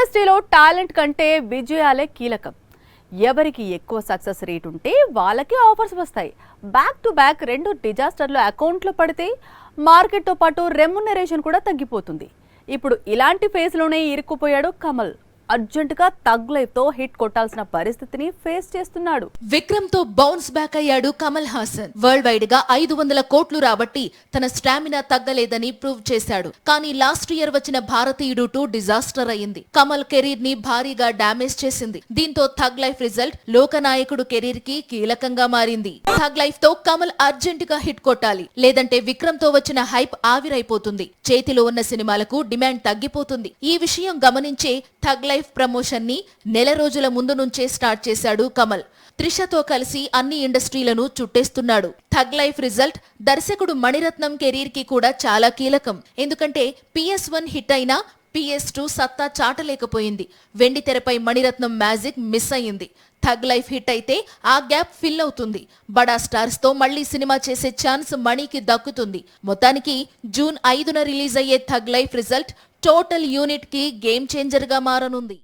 ఇండస్ట్రీలో టాలెంట్ కంటే విజయాలే కీలకం. ఎవరికి ఎక్కువ సక్సెస్ రేట్ ఉంటే వాళ్ళకి ఆఫర్స్ వస్తాయి. బ్యాక్ టు బ్యాక్ 2 డిజాస్టర్లు అకౌంట్లో పడితే మార్కెట్తో పాటు రెమ్యునరేషన్ కూడా తగ్గిపోతుంది. ఇప్పుడు ఇలాంటి ఫేజ్లోనే ఇరుక్కుపోయాడు కమల్. అర్జెంటుగా థగ్ లైఫ్ తో హిట్ కొట్టాల్సిన పరిస్థితిని ఫేస్ చేస్తున్నాడు. విక్రమ్ తో బౌన్స్ బ్యాక్ అయ్యాడు కమల్ హాసన్. వరల్డ్ వైడ్ గా 500 కోట్లు రాబట్టి తన స్టామినా తగ్గలేదని ప్రూవ్ చేశాడు. కానీ లాస్ట్ ఇయర్ వచ్చిన భారతీయుడు 2 డిజాస్టర్ అయింది. కమల్ కెరీర్ ని భారీగా డామేజ్ చేసింది. దీంతో థగ్ లైఫ్ రిజల్ట్ లోకనాయకుడు కెరీర్ కి కీలకంగా మారింది. థగ్ లైఫ్ తో కమల్ అర్జెంటుగా హిట్ కొట్టాలి, లేదంటే విక్రమ్ తో వచ్చిన హైప్ ఆవిరైపోతుంది. చేతిలో ఉన్న సినిమాలకు డిమాండ్ తగ్గిపోతుంది. ఈ విషయం గమనించే థగ్ లైఫ్ ప్రమోషన్ ని నెల రోజుల ముందు నుంచే స్టార్ట్ చేశాడు కమల్. త్రిషతో కలిసి అన్ని ఇండస్ట్రీలను చుట్టేస్తున్నాడు. థగ్ లైఫ్ రిజల్ట్ దర్శకుడు మణిరత్నం కెరీర్ కి కూడా చాలా కీలకం. ఎందుకంటే PS1 హిట్ అయినా PS2 సత్తా చాటలేకపోయింది. వెండి తెరపై మణిరత్నం మ్యాజిక్ మిస్ అయ్యింది. థగ్ లైఫ్ హిట్ అయితే ఆ గ్యాప్ ఫిల్ అవుతుంది. బడా స్టార్స్ తో మళ్లీ సినిమా చేసే ఛాన్స్ మణికి దక్కుతుంది. మొత్తానికి జూన్ 5న రిలీజ్ అయ్యే tug life result total unit కి గేమ్ చేంజర్ గా మారనుంది.